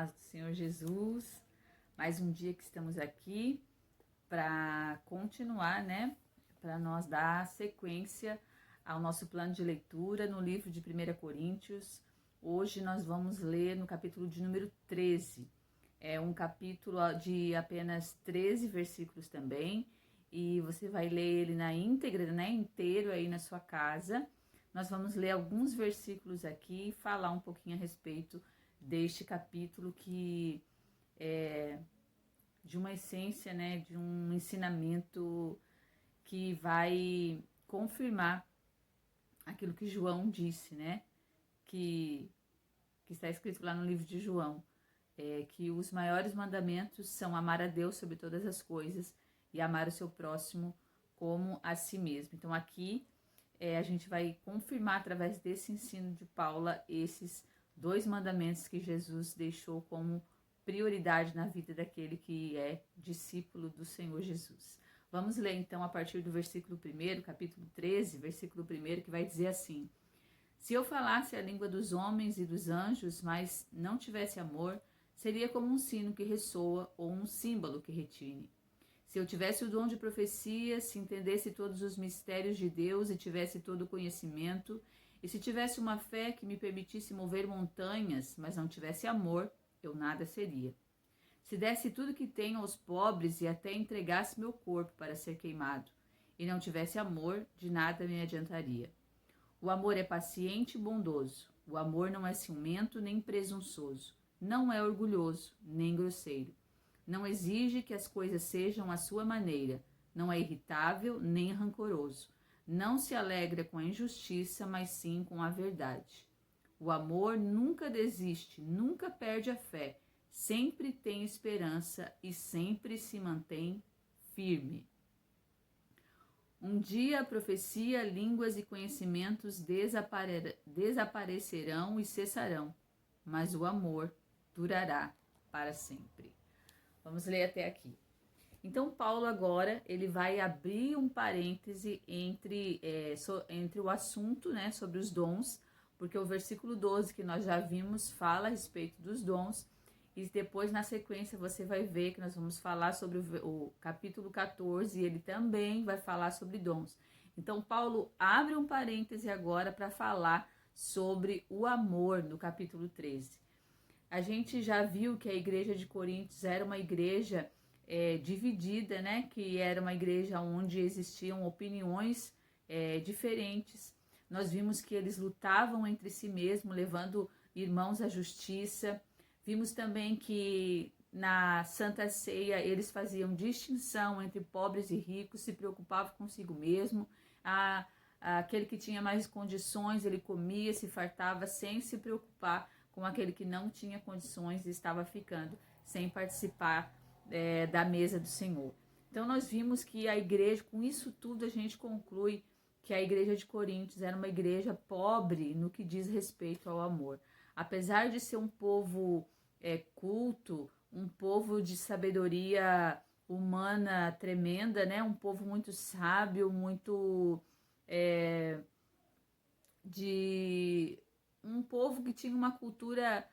paz do Senhor Jesus, mais um dia que estamos aqui para continuar, né? Para nós dar sequência ao nosso plano de leitura no livro de 1 Coríntios. Hoje nós vamos ler no capítulo de número 13. É um capítulo de apenas 13 versículos também, e você vai ler ele na íntegra, né? Inteiro aí na sua casa. Nós vamos ler alguns versículos aqui e falar um pouquinho a respeito deste capítulo que é de uma essência, né, de um ensinamento que vai confirmar aquilo que João disse, né, que está escrito lá no livro de João, que os maiores mandamentos são amar a Deus sobre todas as coisas e amar o seu próximo como a si mesmo. Então aqui a gente vai confirmar através desse ensino de Paula esses dois mandamentos que Jesus deixou como prioridade na vida daquele que é discípulo do Senhor Jesus. Vamos ler então a partir do versículo 1, capítulo 13, versículo 1, que vai dizer assim: Se eu falasse a língua dos homens e dos anjos, mas não tivesse amor, seria como um sino que ressoa ou um símbolo que retine. Se eu tivesse o dom de profecia, se entendesse todos os mistérios de Deus e tivesse todo o conhecimento, e se tivesse uma fé que me permitisse mover montanhas, mas não tivesse amor, eu nada seria. Se desse tudo que tenho aos pobres e até entregasse meu corpo para ser queimado, e não tivesse amor, de nada me adiantaria. O amor é paciente e bondoso. O amor não é ciumento nem presunçoso. Não é orgulhoso, nem grosseiro. Não exige que as coisas sejam à sua maneira. Não é irritável, nem rancoroso. Não se alegra com a injustiça, mas sim com a verdade. O amor nunca desiste, nunca perde a fé. Sempre tem esperança e sempre se mantém firme. Um dia a profecia, línguas e conhecimentos desaparecerão e cessarão, mas o amor durará para sempre. Vamos ler até aqui. Então, Paulo agora ele vai abrir um parêntese entre o assunto, né, sobre os dons, porque o versículo 12 que nós já vimos fala a respeito dos dons, e depois na sequência você vai ver que nós vamos falar sobre o capítulo 14 e ele também vai falar sobre dons. Então, Paulo abre um parêntese agora para falar sobre o amor no capítulo 13. A gente já viu que a igreja de Coríntios era uma igreja dividida, né? Que era uma igreja onde existiam opiniões diferentes. Nós vimos que eles lutavam entre si mesmos, levando irmãos à justiça. Vimos também que na Santa Ceia eles faziam distinção entre pobres e ricos, se preocupavam consigo mesmo. Aquele que tinha mais condições, ele comia, se fartava sem se preocupar com aquele que não tinha condições e estava ficando sem participar da mesa do Senhor. Então nós vimos que a igreja, com isso tudo a gente conclui que a igreja de Coríntios era uma igreja pobre no que diz respeito ao amor. Apesar de ser um povo culto, um povo de sabedoria humana tremenda, né? Um povo muito sábio, muito um povo que tinha uma cultura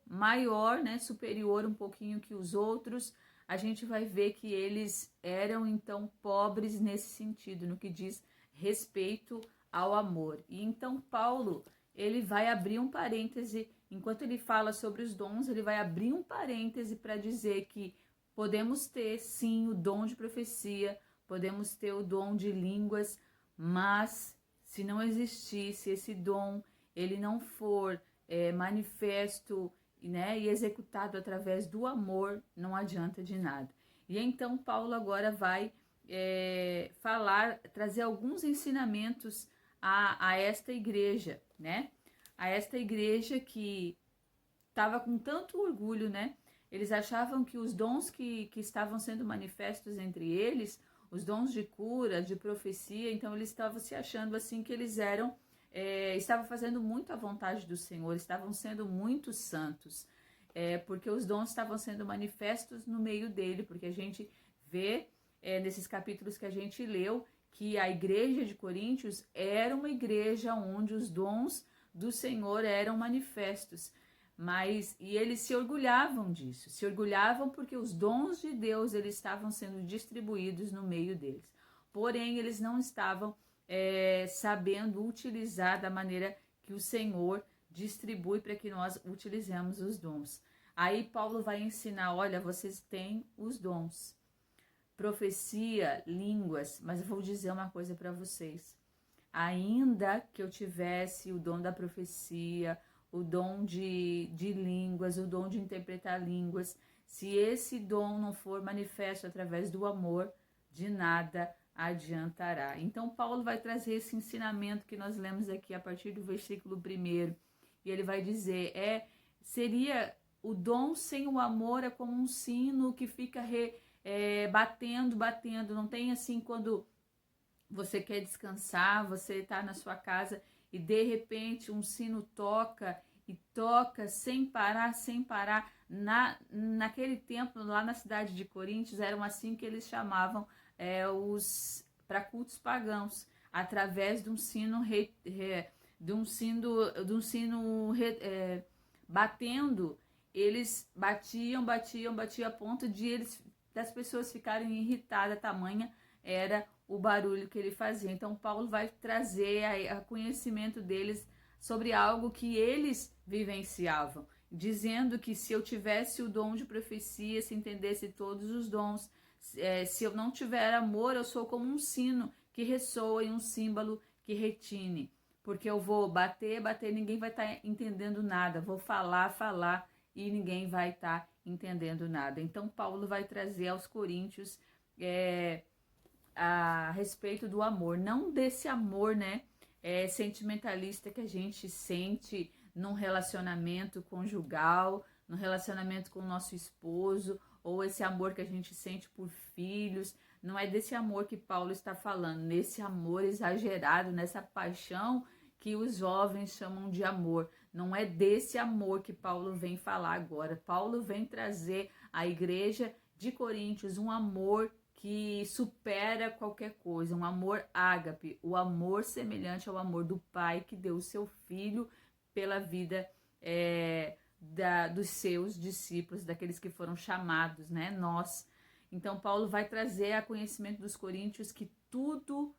maior, né? Superior um pouquinho que os outros. A gente vai ver que eles eram então pobres nesse sentido, no que diz respeito ao amor. E então Paulo ele vai abrir um parêntese, enquanto ele fala sobre os dons, ele vai abrir um parêntese para dizer que podemos ter, sim, o dom de profecia, podemos ter o dom de línguas, mas se não existisse esse dom, ele não for manifesto, né, e executado através do amor, não adianta de nada. E então Paulo agora vai trazer alguns ensinamentos a esta igreja, né? A esta igreja que estava com tanto orgulho, né? Eles achavam que os dons que estavam sendo manifestos entre eles, os dons de cura, de profecia, então eles estavam se achando assim que eles estavam fazendo muito a vontade do Senhor, estavam sendo muito santos, porque os dons estavam sendo manifestos no meio dele, porque a gente vê nesses capítulos que a gente leu, que a igreja de Coríntios era uma igreja onde os dons do Senhor eram manifestos. e eles se orgulhavam disso, se orgulhavam porque os dons de Deus eles estavam sendo distribuídos no meio deles. Porém, eles não estavam sabendo utilizar da maneira que o Senhor distribui para que nós utilizemos os dons. Aí Paulo vai ensinar, olha, vocês têm os dons, profecia, línguas, mas eu vou dizer uma coisa para vocês. Ainda que eu tivesse o dom da profecia, o dom de línguas, o dom de interpretar línguas, se esse dom não for manifesto através do amor, de nada adiantará. Então Paulo vai trazer esse ensinamento que nós lemos aqui a partir do versículo 1, e ele vai dizer, seria o dom sem o amor é como um sino que fica batendo, não tem assim quando você quer descansar, você está na sua casa e de repente um sino toca e toca sem parar. Naquele tempo, lá na cidade de Coríntios, eram assim que eles chamavam para cultos pagãos, através de um sino batendo. Eles batiam a ponto das pessoas ficarem irritadas, tamanha era o barulho que ele fazia. Então Paulo vai trazer a conhecimento deles sobre algo que eles vivenciavam, dizendo que se eu tivesse o dom de profecia, se entendesse todos os dons, se eu não tiver amor, eu sou como um sino que ressoa e um símbolo que retine, porque eu vou bater, ninguém vai estar entendendo nada, vou falar e ninguém vai estar entendendo nada. Então Paulo vai trazer aos coríntios a respeito do amor, não desse amor, né, sentimentalista que a gente sente num relacionamento conjugal, no relacionamento com o nosso esposo, ou esse amor que a gente sente por filhos. Não é desse amor que Paulo está falando, nesse amor exagerado, nessa paixão que os jovens chamam de amor. Não é desse amor que Paulo vem falar agora. Paulo vem trazer à igreja de Coríntios um amor que supera qualquer coisa, um amor ágape, o amor semelhante ao amor do Pai que deu o seu Filho pela vida dos seus discípulos, daqueles que foram chamados, né? Nós. Então Paulo vai trazer a conhecimento dos coríntios que tudo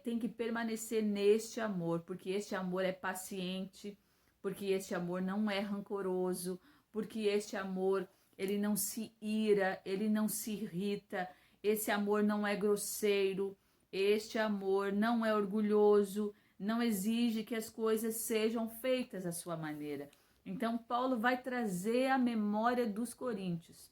tem que permanecer neste amor, porque este amor é paciente, porque este amor não é rancoroso, porque este amor ele não se ira, ele não se irrita, esse amor não é grosseiro, este amor não é orgulhoso, não exige que as coisas sejam feitas à sua maneira. Então Paulo vai trazer a memória dos coríntios,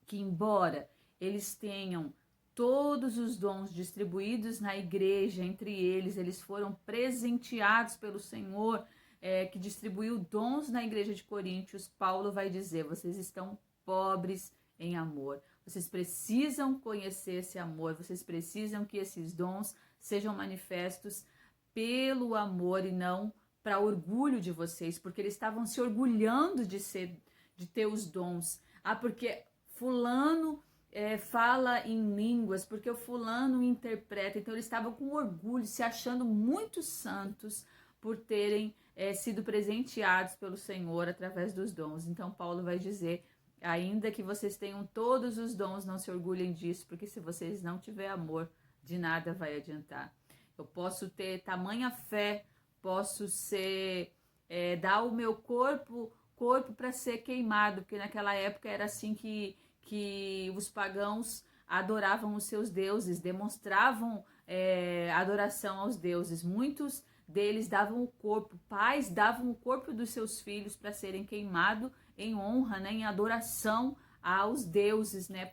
que embora eles tenham todos os dons distribuídos na igreja, entre eles foram presenteados pelo Senhor, que distribuiu dons na igreja de Coríntios. Paulo vai dizer, vocês estão pobres em amor, vocês precisam conhecer esse amor, vocês precisam que esses dons sejam manifestos pelo amor e não para orgulho de vocês, porque eles estavam se orgulhando de ter os dons. Porque fulano fala em línguas, porque o fulano interpreta. Então eles estavam com orgulho, se achando muito santos por terem sido presenteados pelo Senhor através dos dons. Então Paulo vai dizer, ainda que vocês tenham todos os dons, não se orgulhem disso, porque se vocês não tiverem amor, de nada vai adiantar. Eu posso ter tamanha fé, posso dar o meu corpo para ser queimado, porque naquela época era assim que os pagãos adoravam os seus deuses, demonstravam adoração aos deuses. Muitos deles davam o corpo, pais davam o corpo dos seus filhos para serem queimados em honra, né, em adoração aos deuses, né,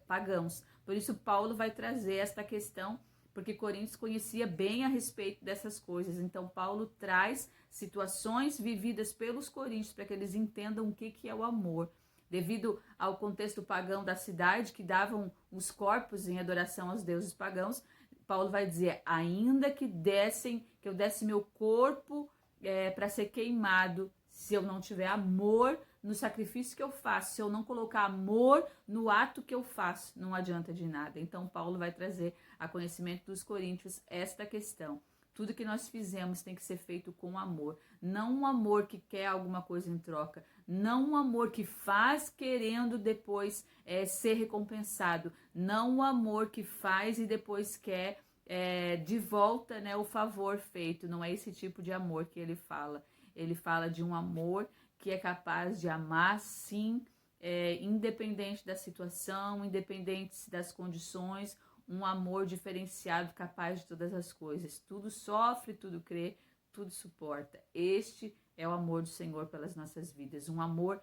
pagãos. Por isso Paulo vai trazer esta questão, porque Coríntios conhecia bem a respeito dessas coisas. Então Paulo traz situações vividas pelos coríntios para que eles entendam o que é o amor. Devido ao contexto pagão da cidade, que davam os corpos em adoração aos deuses pagãos, Paulo vai dizer, ainda que eu desse meu corpo para ser queimado, se eu não tiver amor no sacrifício que eu faço, se eu não colocar amor no ato que eu faço, não adianta de nada. Então Paulo vai trazer a conhecimento dos coríntios esta questão, Tudo que nós fizemos tem que ser feito com amor. Não um amor que quer alguma coisa em troca. Não um amor que faz querendo depois ser recompensado. Não um amor que faz e depois quer de volta, né, o favor feito. Não é esse tipo de amor que ele fala. Ele fala de um amor que é capaz de amar, sim, independente da situação, independente das condições, um amor diferenciado, capaz de todas as coisas. Tudo sofre, tudo crê, tudo suporta. Este é o amor do Senhor pelas nossas vidas. Um amor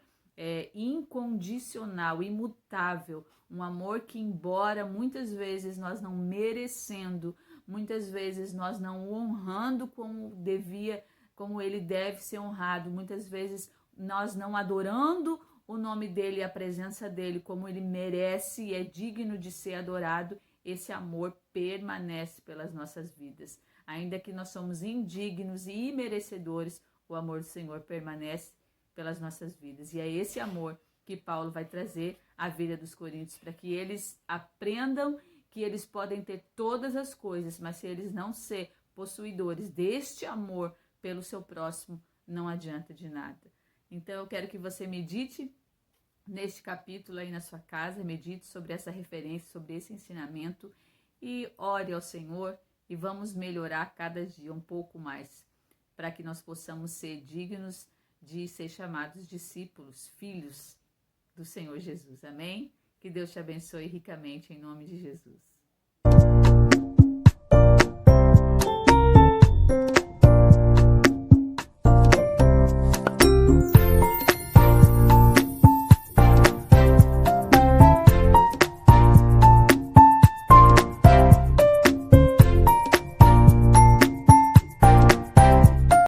incondicional, imutável. Um amor que, embora muitas vezes nós não merecendo, muitas vezes nós não honrando como ele deve ser honrado, muitas vezes nós não adorando o nome dele e a presença dele como ele merece e é digno de ser adorado, esse amor permanece pelas nossas vidas. Ainda que nós somos indignos e imerecedores, o amor do Senhor permanece pelas nossas vidas. E é esse amor que Paulo vai trazer à vida dos coríntios, para que eles aprendam que eles podem ter todas as coisas, mas se eles não ser possuidores deste amor pelo seu próximo, não adianta de nada. Então eu quero que você medite neste capítulo aí na sua casa, medite sobre essa referência, sobre esse ensinamento e ore ao Senhor e vamos melhorar cada dia um pouco mais, para que nós possamos ser dignos de ser chamados discípulos, filhos do Senhor Jesus. Amém? Que Deus te abençoe ricamente em nome de Jesus.